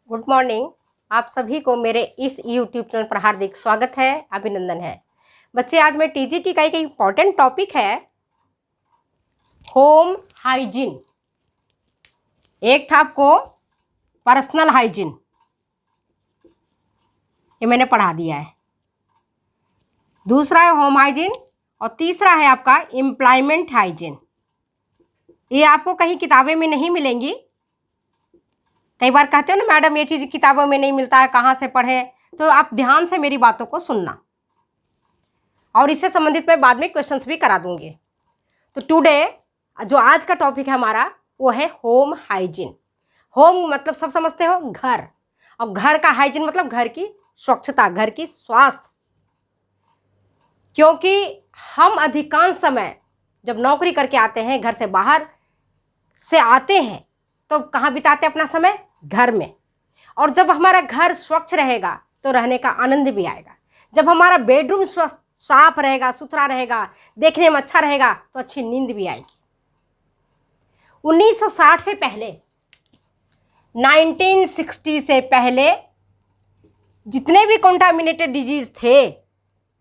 Good morning. आप सभी को मेरे इस यूट्यूब चैनल पर हार्दिक स्वागत है, अभिनंदन है। बच्चे, आज मैं टीजीटी का एक इम्पॉर्टेंट टॉपिक है होम हाइजीन। एक था आपको पर्सनल हाइजीन, ये मैंने पढ़ा दिया है। दूसरा है होम हाइजीन और तीसरा है आपका एम्प्लॉयमेंट हाइजीन। ये आपको कहीं किताबें में नहीं मिलेंगी। कई बार कहते हो ना मैडम ये चीज़ किताबों में नहीं मिलता है, कहाँ से पढ़ें? तो आप ध्यान से मेरी बातों को सुनना, और इससे संबंधित मैं बाद में क्वेश्चंस भी करा दूंगी। तो टुडे जो आज का टॉपिक है हमारा वो है होम हाइजीन। होम मतलब सब समझते हो, घर, और घर का हाइजीन मतलब घर की स्वच्छता, घर की स्वास्थ्य। क्योंकि हम अधिकांश समय जब नौकरी करके आते हैं, घर से बाहर से आते हैं, तो कहाँ बिताते हैं अपना समय? घर में। और जब हमारा घर स्वच्छ रहेगा तो रहने का आनंद भी आएगा। जब हमारा बेडरूम साफ रहेगा, सुथरा रहेगा, देखने में अच्छा रहेगा, तो अच्छी नींद भी आएगी। 1960 से पहले, 1960 से पहले जितने भी कॉन्टामिनेटेड डिजीज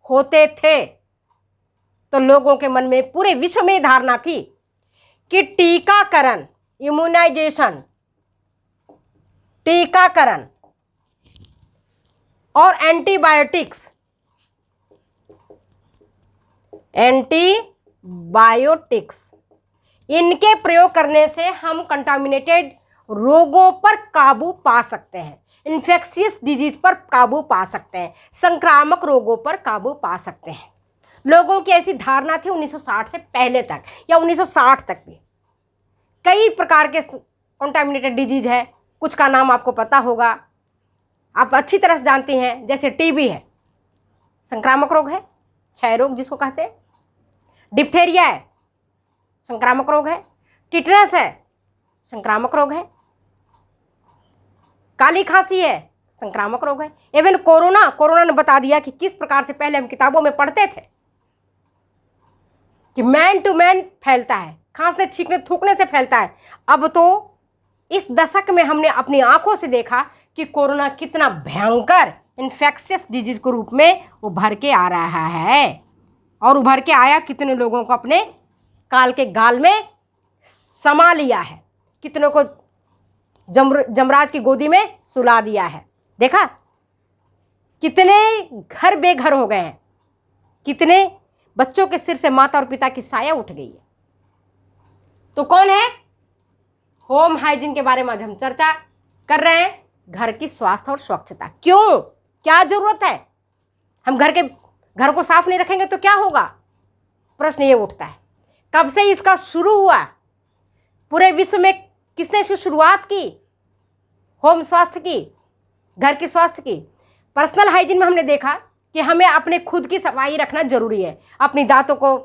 होते थे, तो लोगों के मन में, पूरे विश्व में धारणा थी कि टीकाकरण, इम्यूनाइजेशन, टीकाकरण और एंटीबायोटिक्स इनके प्रयोग करने से हम कंटामिनेटेड रोगों पर काबू पा सकते हैं, इन्फेक्शियस डिजीज पर काबू पा सकते हैं, संक्रामक रोगों पर काबू पा सकते हैं। लोगों की ऐसी धारणा थी 1960 से पहले तक, या 1960 तक भी। कई प्रकार के कंटामिनेटेड डिजीज है, कुछ का नाम आपको पता होगा, आप अच्छी तरह से जानते हैं। जैसे टीबी है, संक्रामक रोग है, क्षय रोग जिसको कहते हैं। डिप्थेरिया है, संक्रामक रोग है। टिटनस है, संक्रामक रोग है। काली खांसी है, संक्रामक रोग है। इवन कोरोना ने बता दिया कि किस प्रकार से पहले हम किताबों में पढ़ते थे कि मैन टू मैन फैलता है, खांसने छींकने थूकने से फैलता है। अब तो इस दशक में हमने अपनी आंखों से देखा कि कोरोना कितना भयंकर इन्फेक्शियस डिजीज के रूप में उभर के आ रहा है, और उभर के आया, कितने लोगों को अपने काल के गाल में समा लिया है, कितनों को जमराज की गोदी में सुला दिया है। देखा कितने घर बेघर हो गए हैं, कितने बच्चों के सिर से माता और पिता की साया उठ गई है। तो कौन है? होम हाइजीन के बारे में आज हम चर्चा कर रहे हैं। घर की स्वास्थ्य और स्वच्छता, क्यों, क्या जरूरत है? हम घर को साफ नहीं रखेंगे तो क्या होगा? प्रश्न ये उठता है। कब से इसका शुरू हुआ? पूरे विश्व में किसने इसकी शुरुआत की? होम स्वास्थ्य की, घर की स्वास्थ्य की। पर्सनल हाइजीन में हमने देखा कि हमें अपने खुद की सफाई रखना जरूरी है। अपनी दांतों को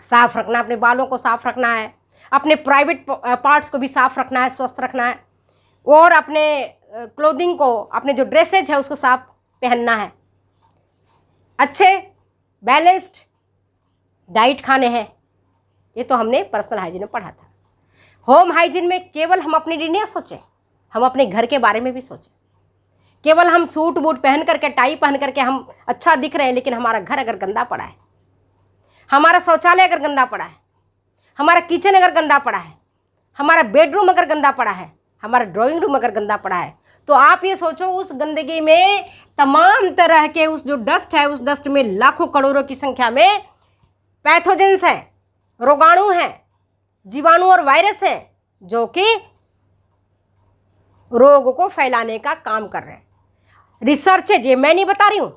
साफ रखना, अपने बालों को साफ रखना है, अपने प्राइवेट पार्ट्स को भी साफ रखना है, स्वस्थ रखना है, और अपने क्लोथिंग को, अपने जो ड्रेसेज है उसको साफ पहनना है। अच्छे बैलेंस्ड डाइट खाने हैं। ये तो हमने पर्सनल हाइजीन में पढ़ा था। होम हाइजीन में केवल हम अपने लिए नहीं सोचें, हम अपने घर के बारे में भी सोचें। केवल हम सूट बूट पहन करके, टाई पहन करके हम अच्छा दिख रहे हैं, लेकिन हमारा घर अगर गंदा पड़ा है, हमारा शौचालय अगर गंदा पड़ा है, हमारा किचन अगर गंदा पड़ा है, हमारा बेडरूम अगर गंदा पड़ा है, हमारा ड्राइंग रूम अगर गंदा पड़ा है, तो आप ये सोचो उस गंदगी में तमाम तरह के उस जो डस्ट है, उस डस्ट में लाखों करोड़ों की संख्या में पैथोजेंस हैं, रोगाणु हैं, जीवाणु और वायरस हैं, जो कि रोग को फैलाने का काम कर रहे हैं। रिसर्चेज, ये मैं नहीं बता रही हूँ,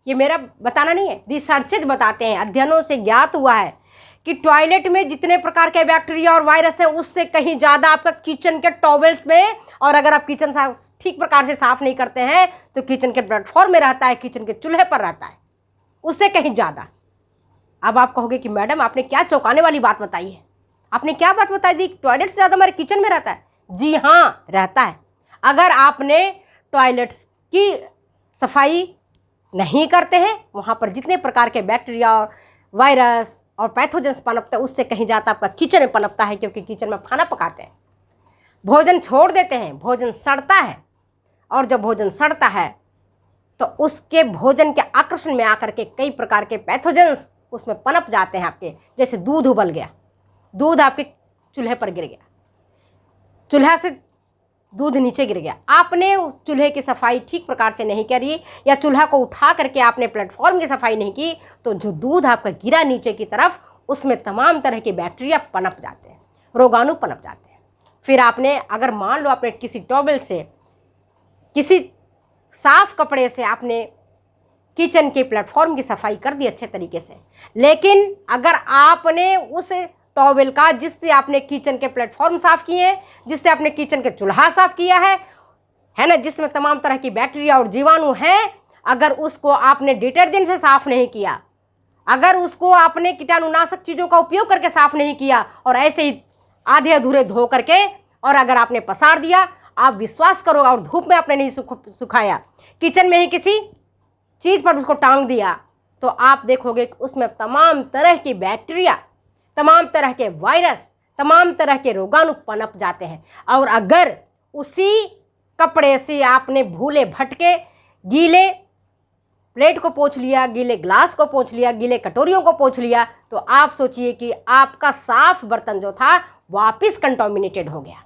ये मेरा बताना नहीं है, रिसर्चेज बताते हैं, अध्ययनों से ज्ञात हुआ है कि टॉयलेट में जितने प्रकार के बैक्टीरिया और वायरस हैं, उससे कहीं ज़्यादा आपका किचन के टॉवेल्स में, और अगर आप किचन ठीक प्रकार से साफ नहीं करते हैं तो किचन के प्लेटफॉर्म में रहता है, किचन के चूल्हे पर रहता है, उससे कहीं ज़्यादा। अब आप कहोगे कि मैडम आपने क्या चौंकाने वाली बात बताई है, आपने क्या बात बताई दी, टॉयलेट से ज़्यादा हमारे किचन में रहता है? जी हाँ, रहता है। अगर आपने टॉयलेट्स की सफाई नहीं करते हैं, वहाँ पर जितने प्रकार के बैक्टीरिया और वायरस और पैथोजेंस पनपते हैं, उससे कहीं ज़्यादा आपका किचन में पनपता है। क्योंकि किचन में खाना पकाते हैं, भोजन छोड़ देते हैं, भोजन सड़ता है, और जब भोजन सड़ता है तो उसके भोजन के आकर्षण में आकर के कई प्रकार के पैथोजेंस उसमें पनप जाते हैं आपके। जैसे दूध उबल गया, दूध आपके चूल्हे पर गिर गया, चूल्हा से दूध नीचे गिर गया, आपने चूल्हे की सफाई ठीक प्रकार से नहीं करी या चूल्हा को उठा करके आपने प्लेटफॉर्म की सफाई नहीं की, तो जो दूध आपका गिरा नीचे की तरफ उसमें तमाम तरह के बैक्टीरिया पनप जाते हैं, रोगाणु पनप जाते हैं। फिर आपने अगर मान लो आपने किसी टॉवल से, किसी साफ कपड़े से आपने किचन के प्लेटफॉर्म की सफाई कर दी अच्छे तरीके से, लेकिन अगर आपने उस टॉवेल का जिससे आपने किचन के प्लेटफॉर्म साफ किए हैं, जिससे आपने किचन के चूल्हा साफ किया है ना, जिसमें तमाम तरह की बैक्टीरिया और जीवाणु हैं, अगर उसको आपने डिटर्जेंट से साफ नहीं किया, अगर उसको आपने कीटाणुनाशक चीज़ों का उपयोग करके साफ नहीं किया और ऐसे ही आधे अधूरे धो करके और अगर आपने पसार दिया, आप विश्वास करो, और धूप में आपने नहीं सुखाया, किचन में ही किसी चीज़ पर उसको टांग दिया, तो आप देखोगे कि उसमें तमाम तरह की बैक्टीरिया, तमाम तरह के वायरस, तमाम तरह के रोगाणु पनप जाते हैं। और अगर उसी कपड़े से आपने भूले भटके गीले प्लेट को पोंछ लिया, गीले ग्लास को पोंछ लिया, गीले कटोरियों को पोंछ लिया, तो आप सोचिए कि आपका साफ बर्तन जो था वापस कंटामिनेटेड हो गया,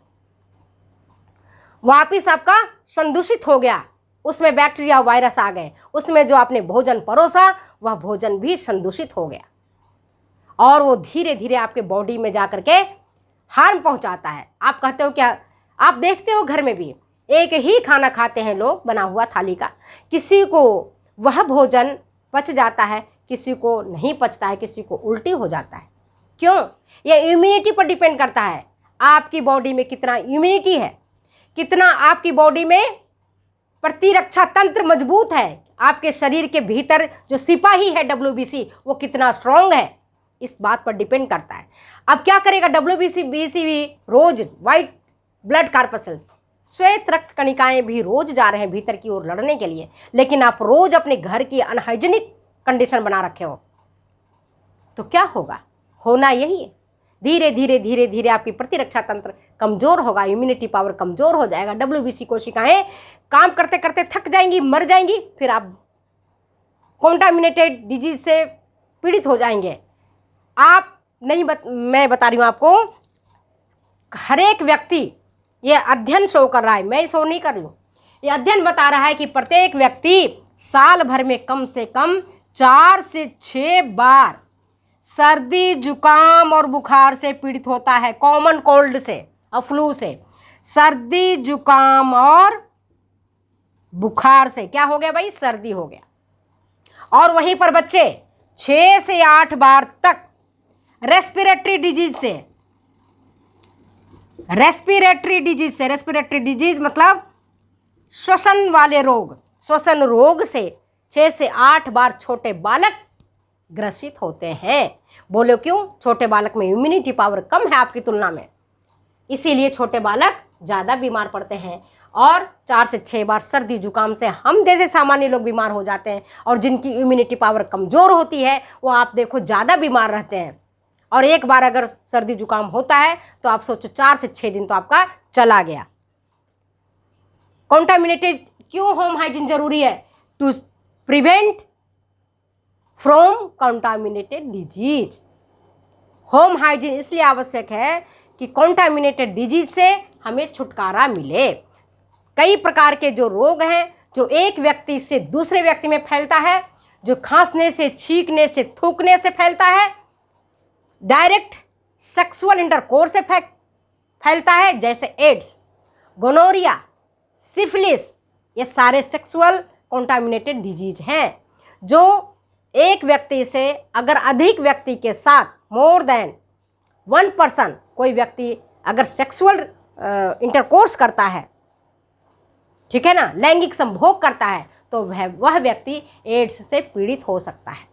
वापस आपका संदूषित हो गया, उसमें बैक्टीरिया वायरस आ गए, उसमें जो आपने भोजन परोसा वह भोजन भी संदूषित हो गया और वो धीरे धीरे आपके बॉडी में जा कर के हार्म पहुंचाता है। आप कहते हो क्या, आप देखते हो घर में भी एक ही खाना खाते हैं लोग बना हुआ थाली का, किसी को वह भोजन पच जाता है, किसी को नहीं पचता है, किसी को उल्टी हो जाता है। क्यों? यह इम्यूनिटी पर डिपेंड करता है, आपकी बॉडी में कितना इम्यूनिटी है, कितना आपकी बॉडी में प्रतिरक्षा तंत्र मजबूत है, आपके शरीर के भीतर जो सिपाही है WBC वो कितना स्ट्रांग है, इस बात पर डिपेंड करता है। अब क्या करेगा WBC भी रोज वाइट ब्लड कार्पसेल्स, श्वेत रक्त कणिकाएं भी रोज जा रहे हैं भीतर की ओर लड़ने के लिए, लेकिन आप रोज अपने घर की अनहाइजीनिक कंडीशन बना रखे हो, तो क्या होगा? होना यही है, धीरे धीरे धीरे धीरे आपकी प्रतिरक्षा तंत्र कमज़ोर होगा, इम्यूनिटी पावर कमज़ोर हो जाएगा, WBC कोशिकाएं काम करते करते थक जाएंगी, मर जाएंगी, फिर आप कॉन्टामिनेटेड डिजीज से पीड़ित हो जाएंगे। आप नहीं मैं बता रही हूँ आपको, हर एक व्यक्ति, ये अध्ययन शो कर रहा है, मैं शो नहीं कर रही हूँ, ये अध्ययन बता रहा है कि प्रत्येक व्यक्ति साल भर में कम से कम 4 से 6 बार सर्दी जुकाम और बुखार से पीड़ित होता है, कॉमन कोल्ड से और फ्लू से, सर्दी जुकाम और बुखार से। क्या हो गया भाई? सर्दी हो गया। और वहीं पर बच्चे 6 से 8 बार तक रेस्पिरेटरी डिजीज से, रेस्पिरेटरी डिजीज मतलब श्वसन वाले रोग, श्वसन रोग से 6 से 8 बार छोटे बालक ग्रसित होते हैं। बोलो क्यों? छोटे बालक में इम्यूनिटी पावर कम है आपकी तुलना में, इसीलिए छोटे बालक ज़्यादा बीमार पड़ते हैं। और 4 से 6 बार सर्दी जुकाम से हम जैसे सामान्य लोग बीमार हो जाते हैं, और जिनकी इम्यूनिटी पावर कमज़ोर होती है वो आप देखो ज़्यादा बीमार रहते हैं। और एक बार अगर सर्दी जुकाम होता है तो आप सोचो 4 से 6 दिन तो आपका चला गया। कॉन्टामिनेटेड क्यों होम हाइजीन जरूरी है? To prevent from contaminated disease. Home hygiene इसलिए आवश्यक है कि कॉन्टामिनेटेड डिजीज से हमें छुटकारा मिले। कई प्रकार के जो रोग हैं जो एक व्यक्ति से दूसरे व्यक्ति में फैलता है, जो खांसने से, छींकने से, थूकने से फैलता है, डायरेक्ट सेक्सुअल इंटरकोर्स से फैलता है, जैसे एड्स, गोनोरिया, सिफिलिस, ये सारे सेक्सुअल कॉन्टामिनेटेड डिजीज हैं, जो एक व्यक्ति से अगर अधिक व्यक्ति के साथ मोर देन 1 पर्सन, कोई व्यक्ति अगर सेक्सुअल इंटरकोर्स करता है, ठीक है ना, लैंगिक संभोग करता है, तो वह व्यक्ति एड्स से पीड़ित हो सकता है।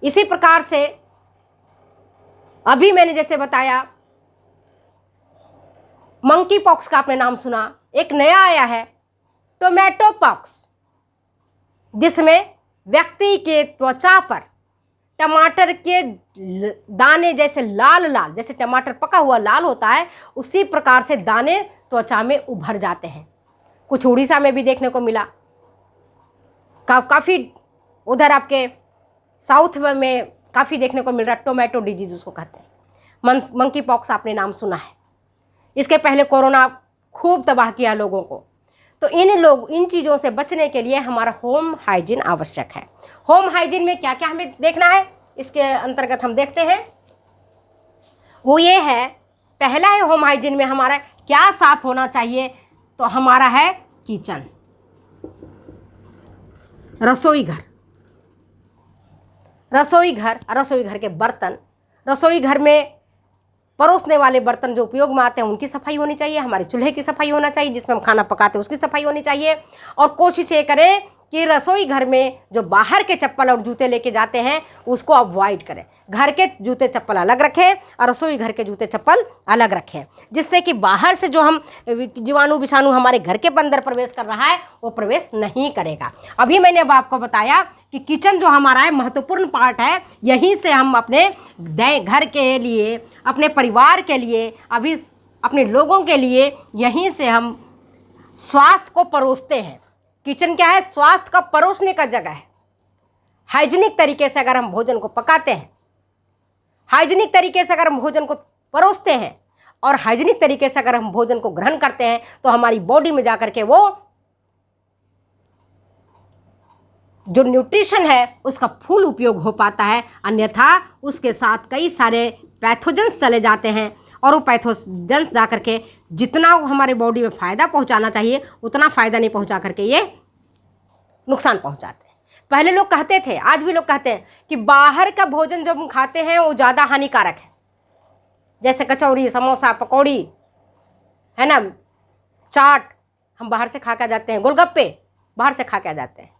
इसी प्रकार से अभी मैंने जैसे बताया मंकी पॉक्स का आपने नाम सुना, एक नया आया है टोमेटो पॉक्स, जिसमें व्यक्ति के त्वचा पर टमाटर के दाने जैसे लाल लाल, जैसे टमाटर पका हुआ लाल होता है, उसी प्रकार से दाने त्वचा में उभर जाते हैं। कुछ उड़ीसा में भी देखने को मिला, काफ़ी उधर आपके साउथ में काफ़ी देखने को मिल रहा है। टोमेटो डिजीज उसको कहते हैं। मंकी पॉक्स आपने नाम सुना है। इसके पहले कोरोना खूब तबाह किया लोगों को। तो इन चीज़ों से बचने के लिए हमारा होम हाइजीन आवश्यक है। होम हाइजीन में क्या क्या हमें देखना है, इसके अंतर्गत हम देखते हैं। वो ये है, पहला है होम हाइजीन में हमारा क्या साफ होना चाहिए, तो हमारा है किचन, रसोई घर के बर्तन, रसोई घर में परोसने वाले बर्तन जो उपयोग में आते हैं उनकी सफाई होनी चाहिए। हमारे चूल्हे की सफाई होना चाहिए, जिसमें हम खाना पकाते हैं उसकी सफाई होनी चाहिए। और कोशिश ये करें कि रसोई घर में जो बाहर के चप्पल और जूते लेके जाते हैं उसको अवॉइड करें। घर के जूते चप्पल अलग रखें और रसोई घर के जूते चप्पल अलग रखें, जिससे कि बाहर से जो हम जीवाणु विषाणु हमारे घर के अंदर प्रवेश कर रहा है वो प्रवेश नहीं करेगा। अभी मैंने अब आपको बताया कि किचन जो हमारा है महत्वपूर्ण पार्ट है। यहीं से हम अपने घर के लिए, अपने परिवार के लिए, अभी अपने लोगों के लिए यहीं से हम स्वास्थ्य को परोसते हैं। किचन क्या है? स्वास्थ्य का परोसने का जगह है। हाइजीनिक तरीके से अगर हम भोजन को पकाते हैं, हाइजीनिक तरीके से अगर हम भोजन को परोसते हैं और हाइजीनिक तरीके से अगर हम भोजन को ग्रहण करते हैं तो हमारी बॉडी में जाकर के वो जो न्यूट्रिशन है उसका फुल उपयोग हो पाता है। अन्यथा उसके साथ कई सारे पैथोजेंस चले जाते हैं और वो पैथोजेंस जा करके जितना हमारे बॉडी में फ़ायदा पहुंचाना चाहिए उतना फ़ायदा नहीं पहुंचा करके ये नुकसान पहुंचाते हैं। पहले लोग कहते थे, आज भी लोग कहते हैं कि बाहर का भोजन जब हम खाते हैं वो ज़्यादा हानिकारक है। जैसे कचौड़ी, समोसा, पकौड़ी है ना, चाट हम बाहर से खा के जाते हैं, गोलगप्पे बाहर से खा के जाते हैं।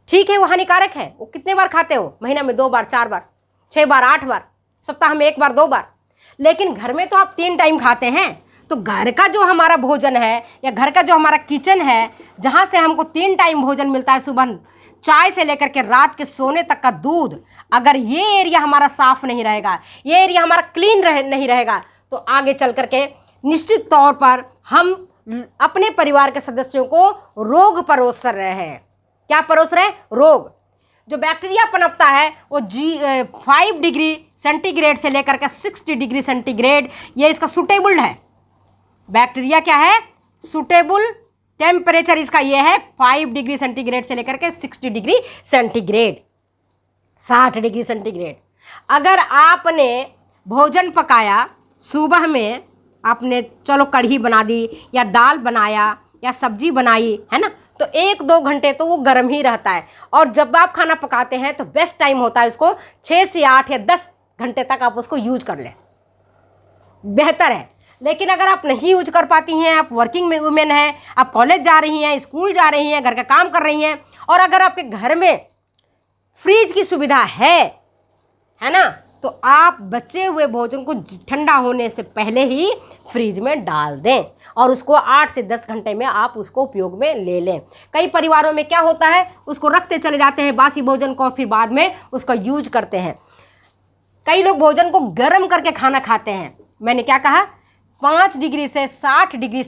ठीक है, वो हानिकारक है। वो कितने बार खाते हो? महीना में 2 बार, 4 बार, 6 बार, 8 बार, सप्ताह में 1 बार, 2 बार। लेकिन घर में तो आप 3 टाइम खाते हैं। तो घर का जो हमारा भोजन है या घर का जो हमारा किचन है, जहाँ से हमको 3 टाइम भोजन मिलता है, सुबह चाय से लेकर के रात के सोने तक का दूध, अगर ये एरिया हमारा साफ नहीं रहेगा, ये एरिया हमारा क्लीन नहीं रहेगा, तो आगे चल करके निश्चित तौर पर हम अपने परिवार के सदस्यों को रोग परोस रहे हैं। क्या परोस रहे हैं? रोग। जो बैक्टीरिया पनपता है वो 5 डिग्री सेंटीग्रेड से लेकर के 60 डिग्री सेंटीग्रेड, ये इसका सूटेबल है। बैक्टीरिया क्या है? सूटेबल टेम्परेचर इसका ये है 5 डिग्री सेंटीग्रेड से लेकर के 60 डिग्री सेंटीग्रेड, 60 डिग्री सेंटीग्रेड। अगर आपने भोजन पकाया, सुबह में आपने चलो कढ़ी बना दी या दाल बनाया या सब्जी बनाई, है ना, तो 1-2 घंटे तो वो गर्म ही रहता है। और जब आप खाना पकाते हैं तो बेस्ट टाइम होता है उसको 6 से 8 या 10 घंटे तक आप उसको यूज कर लें, बेहतर है। लेकिन अगर आप नहीं यूज कर पाती हैं, आप वर्किंग में वुमेन हैं, आप कॉलेज जा रही हैं, स्कूल जा रही हैं, घर का काम कर रही हैं, और अगर आपके घर में फ्रिज की सुविधा है ना, तो आप बचे हुए भोजन को ठंडा होने से पहले ही फ्रिज में डाल दें और उसको 8 से 10 घंटे में आप उसको उपयोग में ले लें। कई परिवारों में क्या होता है, उसको रखते चले जाते हैं बासी भोजन को, फिर बाद में उसका यूज करते हैं। कई लोग भोजन को गर्म करके खाना खाते हैं। मैंने क्या कहा? 5 डिग्री से 60 डिग्री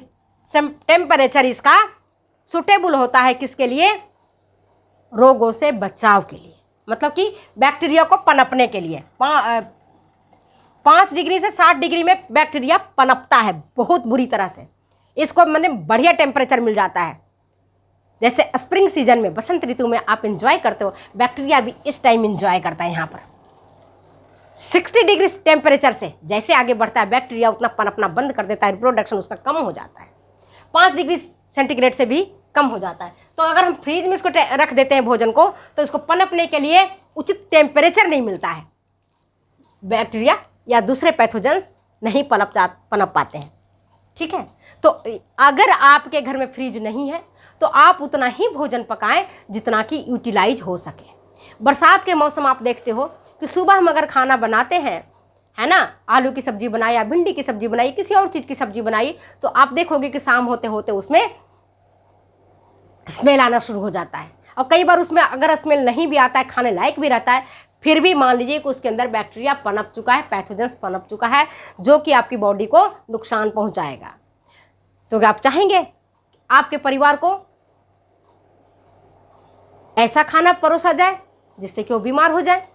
टेम्परेचर इसका सूटेबल होता है। किसके लिए? रोगों से बचाव के लिए, मतलब कि बैक्टीरिया को पनपने के लिए। 5 डिग्री से 60 डिग्री में बैक्टीरिया पनपता है बहुत बुरी तरह से। इसको मैंने बढ़िया टेम्परेचर मिल जाता है। जैसे स्प्रिंग सीजन में, बसंत ऋतु में आप एंजॉय करते हो, बैक्टीरिया भी इस टाइम एंजॉय करता है। यहाँ पर 60 डिग्री टेम्परेचर से जैसे आगे बढ़ता है बैक्टीरिया उतना पनपना बंद कर देता है, रिप्रोडक्शन उसका कम हो जाता है। 5 डिग्री सेंटीग्रेड से भी कम हो जाता है। तो अगर हम फ्रिज में इसको रख देते हैं भोजन को, तो इसको पनपने के लिए उचित टेम्परेचर नहीं मिलता है, बैक्टीरिया या दूसरे पैथोजेंस नहीं पनप पाते हैं। ठीक है, तो अगर आपके घर में फ्रिज नहीं है तो आप उतना ही भोजन पकाएं जितना कि यूटिलाइज हो सके। बरसात के मौसम आप देखते हो कि सुबह हम अगर खाना बनाते हैं, है ना, आलू की सब्जी बनाई या भिंडी की सब्जी बनाई, किसी और चीज़ की सब्जी बनाई, तो आप देखोगे कि शाम होते होते उसमें स्मेल आना शुरू हो जाता है। और कई बार उसमें अगर स्मेल नहीं भी आता है, खाने लायक भी रहता है, फिर भी मान लीजिए कि उसके अंदर बैक्टीरिया पनप चुका है, पैथोजेंस पनप चुका है, जो कि आपकी बॉडी को नुकसान पहुंचाएगा। तो आप चाहेंगे आपके परिवार को ऐसा खाना परोसा जाए जिससे कि वो बीमार हो जाए?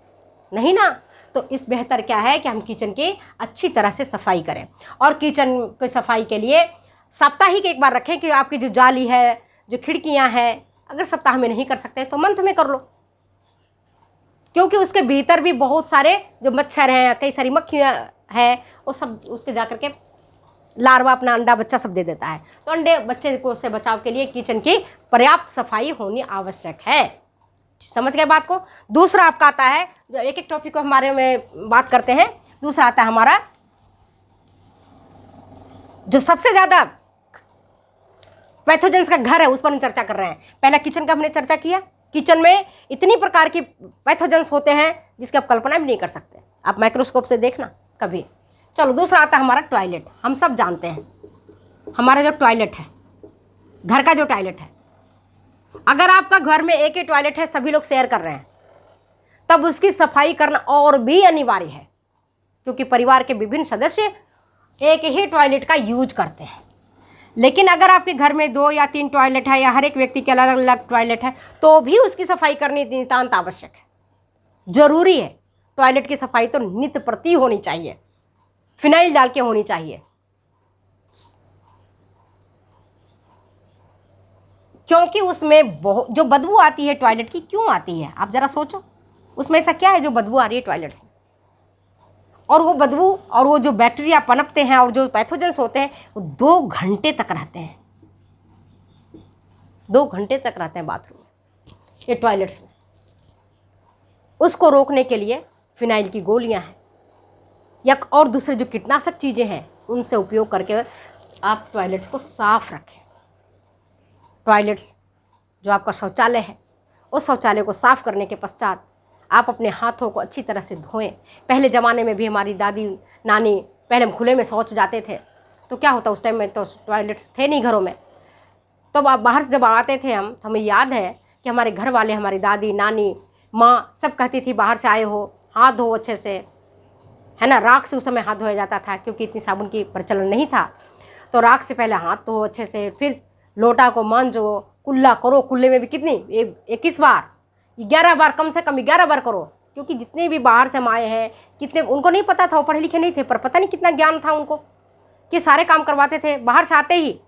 नहीं ना। तो इस बेहतर क्या है कि हम किचन की अच्छी तरह से सफाई करें। और किचन की सफाई के लिए साप्ताहिक एक बार रखें कि आपकी जो जाली है, जो खिड़कियां हैं, अगर सप्ताह में नहीं कर सकते तो मंथ में कर लो, क्योंकि उसके भीतर भी बहुत सारे जो मच्छर हैं, कई सारी मक्खियाँ हैं, वो सब उसके जाकर के लार्वा अपना अंडा बच्चा सब दे देता है। तो अंडे बच्चे को से बचाव के लिए किचन की पर्याप्त सफाई होनी आवश्यक है। समझ गए बात को? दूसरा आपका आता है, जो एक एक टॉपिक को हमारे में बात करते हैं, दूसरा आता है हमारा जो सबसे ज्यादा पैथोजेंस का घर है, उस पर हम चर्चा कर रहे हैं। पहला किचन का हमने चर्चा किया। किचन में इतनी प्रकार की पैथोजेंस होते हैं जिसकी आप कल्पना भी नहीं कर सकते, आप माइक्रोस्कोप से देखना कभी। चलो दूसरा आता है हमारा टॉयलेट। हम सब जानते हैं हमारा जो टॉयलेट है, घर का जो टॉयलेट है, अगर आपका घर में एक ही टॉयलेट है, सभी लोग शेयर कर रहे हैं, तब उसकी सफाई करना और भी अनिवार्य है, क्योंकि परिवार के विभिन्न सदस्य एक ही टॉयलेट का यूज करते हैं। लेकिन अगर आपके घर में 2 या 3 टॉयलेट है, या हर एक व्यक्ति के अलग अलग टॉयलेट है, तो भी उसकी सफाई करनी नितांत आवश्यक है, जरूरी है। टॉयलेट की सफाई तो नित्य प्रति होनी चाहिए, फिनाइल डाल के होनी चाहिए, क्योंकि उसमें बहुत जो बदबू आती है टॉयलेट की, क्यों आती है आप जरा सोचो। उसमें ऐसा क्या है जो बदबू आ रही है टॉयलेट्स में? और वो बदबू और वो जो बैक्टीरिया पनपते हैं और जो पैथोजेंस होते हैं, वो 2 घंटे तक रहते हैं, 2 घंटे तक रहते हैं बाथरूम में, ये टॉयलेट्स में। उसको रोकने के लिए फिनाइल की गोलियां हैं या और दूसरे जो कीटनाशक चीज़ें हैं, उनसे उपयोग करके आप टॉयलेट्स को साफ रखें। टॉयलेट्स जो आपका शौचालय है, उस शौचालय को साफ करने के पश्चात आप अपने हाथों को अच्छी तरह से धोएं। पहले ज़माने में भी हमारी दादी नानी, पहले हम खुले में शौच जाते थे, तो क्या होता, उस टाइम में तो टॉयलेट्स थे नहीं घरों में, तो आप बाहर से जब आते थे हम, तो हमें याद है कि हमारे घर वाले, हमारी दादी नानी माँ सब कहती थी, बाहर से आए हो हाथ धो अच्छे से, है ना। राख से उस समय हाथ धोया जाता था, क्योंकि इतनी साबुन की प्रचलन नहीं था, तो राख से पहले हाथ धो अच्छे से, फिर लोटा को मांजो, कुल्ला करो। कुल्ले में भी कितनी 21 बार, 11 बार, कम से कम 11 बार करो, क्योंकि जितने भी बाहर से हम आए हैं, कितने उनको नहीं पता था, वो पढ़े लिखे नहीं थे, पर पता नहीं कितना ज्ञान था उनको कि सारे काम करवाते थे। बाहर से आते ही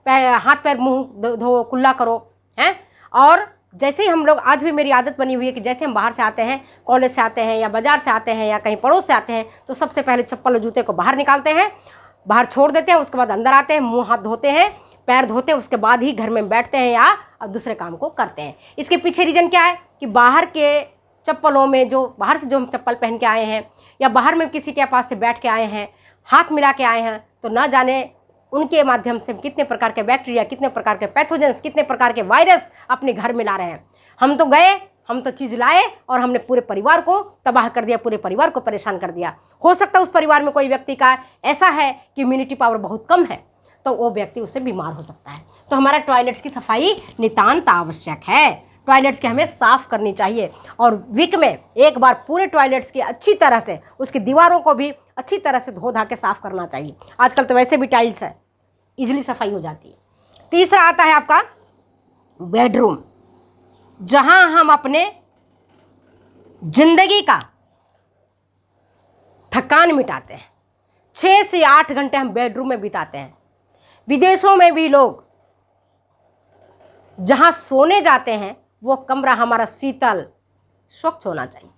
हाथ पैर मुंह धो, कुल्ला करो, हैं। और जैसे ही हम लोग, आज भी मेरी आदत बनी हुई है कि जैसे हम बाहर से आते हैं, कॉलेज से आते हैं या बाजार से आते हैं या कहीं पड़ोस से आते हैं, तो सबसे पहले चप्पल और जूते को बाहर निकालते हैं, बाहर छोड़ देते हैं, उसके बाद अंदर आते हैं, मुंह हाथ धोते हैं, पैर धोते हैं, उसके बाद ही घर में बैठते हैं या दूसरे काम को करते हैं। इसके पीछे रीज़न क्या है कि बाहर के चप्पलों में, जो बाहर से जो हम चप्पल पहन के आए हैं या बाहर में किसी के पास से बैठ के आए हैं, हाथ मिला के आए हैं, तो ना जाने उनके माध्यम से कितने प्रकार के बैक्टीरिया, कितने प्रकार के पैथोजेंस, कितने प्रकार के वायरस अपने घर में ला रहे हैं। हम तो गए, हम तो चीज़ लाए और हमने पूरे परिवार को तबाह कर दिया, पूरे परिवार को परेशान कर दिया। हो सकता है उस परिवार में कोई व्यक्ति का ऐसा है कि इम्यूनिटी पावर बहुत कम है, तो वो व्यक्ति उससे बीमार हो सकता है। तो हमारा टॉयलेट्स की सफाई नितांत आवश्यक है। टॉयलेट्स की हमें साफ़ करनी चाहिए और वीक में एक बार पूरे टॉयलेट्स की अच्छी तरह से, उसकी दीवारों को भी अच्छी तरह से धो धा के साफ़ करना चाहिए। आजकल तो वैसे भी टाइल्स है, इजीली सफाई हो जाती है। तीसरा आता है आपका बेडरूम, जहां हम अपने जिंदगी का थकान मिटाते हैं। 6 से 8 घंटे हम बेडरूम में बिताते हैं। विदेशों में भी लोग जहां सोने जाते हैं, वो कमरा हमारा शीतल स्वच्छ होना चाहिए,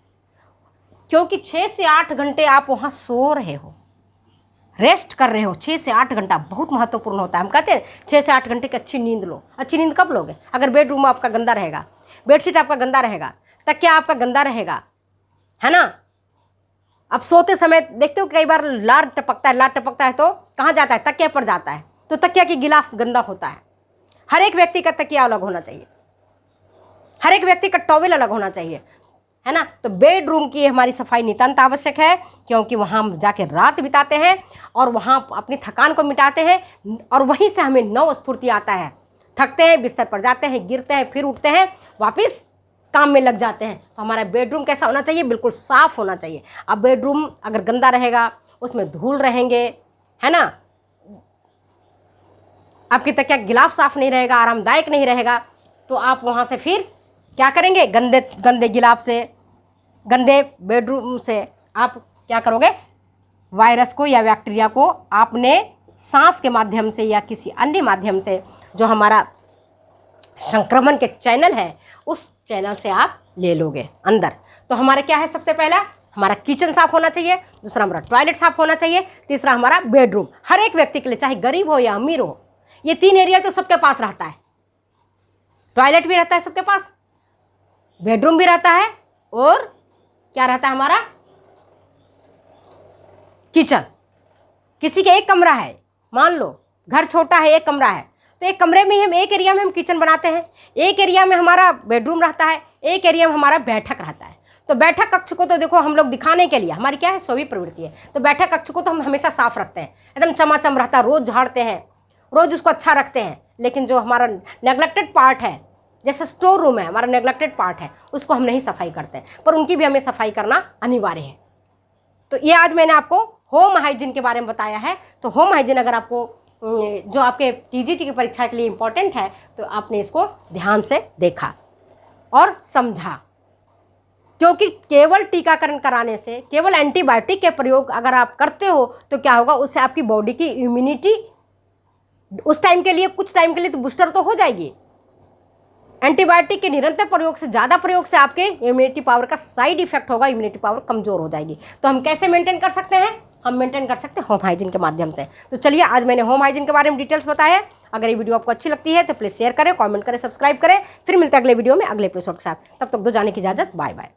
क्योंकि 6 से 8 घंटे आप वहां सो रहे हो, रेस्ट कर रहे हो। 6 से 8 घंटा बहुत महत्वपूर्ण होता है। हम कहते हैं 6 से 8 घंटे की अच्छी नींद लो। अच्छी नींद कब लोगे? अगर बेडरूम आपका गंदा रहेगा, बेडशीट आपका गंदा रहेगा, तकिया आपका गंदा रहेगा, है ना। अब सोते समय देखते हो कई बार लार टपकता है, लार टपकता है तो कहाँ जाता है? तकिया पर जाता है, तो तकिया की गिलाफ गंदा होता है। हर एक व्यक्ति का तकिया अलग होना चाहिए, हर एक व्यक्ति का टॉवेल अलग होना चाहिए, है ना। तो बेडरूम की हमारी सफाई नितांत आवश्यक है, क्योंकि वहाँ हम जाके रात बिताते हैं और वहाँ अपनी थकान को मिटाते हैं और वहीं से हमें नव स्फूर्ति आता है। थकते हैं, बिस्तर पर जाते हैं, गिरते हैं, फिर उठते हैं, वापस काम में लग जाते हैं। तो हमारा बेडरूम कैसा होना चाहिए? बिल्कुल साफ़ होना चाहिए। अब बेडरूम अगर गंदा रहेगा, उसमें धूल रहेंगे, है ना, आपकी तकिया गिलाफ साफ नहीं रहेगा, आरामदायक नहीं रहेगा, तो आप वहाँ से फिर क्या करेंगे? गंदे गंदे गिलाफ से, गंदे बेडरूम से आप क्या करोगे? वायरस को या बैक्टीरिया को आपने सांस के माध्यम से या किसी अन्य माध्यम से, जो हमारा संक्रमण के चैनल है, उस चैनल से आप ले लोगे अंदर। तो हमारा क्या है? सबसे पहला हमारा किचन साफ होना चाहिए, दूसरा हमारा टॉयलेट साफ होना चाहिए, तीसरा हमारा बेडरूम। हर एक व्यक्ति के लिए, चाहे गरीब हो या अमीर हो, ये 3 एरिया तो सबके पास रहता है। टॉयलेट भी रहता है सबके पास, बेडरूम भी रहता है, और क्या रहता है? हमारा किचन। किसी के एक कमरा है, मान लो घर छोटा है, एक कमरा है, तो एक कमरे में ही हम, एक एरिया में हम किचन बनाते हैं, एक एरिया में हमारा बेडरूम रहता है, एक एरिया में हमारा बैठक रहता है। तो बैठक कक्ष को तो देखो हम लोग दिखाने के लिए, हमारी क्या है? स्वाभाविक प्रवृत्ति है, तो बैठक कक्ष को तो हम हमेशा साफ रखते हैं, एकदम चमाचम रहता है, रोज़ झाड़ते हैं, रोज़ उसको अच्छा रखते हैं। लेकिन जो हमारा नेग्लेक्टेड पार्ट है, जैसे स्टोर रूम है, हमारा नेग्लेक्टेड पार्ट है, उसको हम नहीं सफाई करते हैं, पर उनकी भी हमें सफाई करना अनिवार्य है। तो ये आज मैंने आपको होम हाइजीन के बारे में बताया है। तो होम हाइजीन अगर आपको जो आपके टीजीटी की परीक्षा के लिए इम्पोर्टेंट है, तो आपने इसको ध्यान से देखा और समझा, क्योंकि केवल टीकाकरण कराने से, केवल एंटीबायोटिक के प्रयोग अगर आप करते हो तो क्या होगा? उससे आपकी बॉडी की इम्यूनिटी उस टाइम के लिए, कुछ टाइम के लिए तो बूस्टर तो हो जाएगी। एंटीबायोटिक के निरंतर प्रयोग से, ज़्यादा प्रयोग से आपके इम्यूनिटी पावर का साइड इफेक्ट होगा, इम्यूनिटी पावर कमज़ोर हो जाएगी। तो हम कैसे मेंटेन कर सकते हैं? हम मेंटेन कर सकते हैं होम हाइजीन के माध्यम से। तो चलिए, आज मैंने होम हाइजीन के बारे में डिटेल्स बताया। अगर ये वीडियो आपको अच्छी लगती है तो प्लीज़ शेयर करें, कमेंट करें, सब्सक्राइब करें। फिर मिलते हैं अगले वीडियो में अगले एपिसोड के साथ। तब तक दो जाने की इजाज़त, बाय बाय।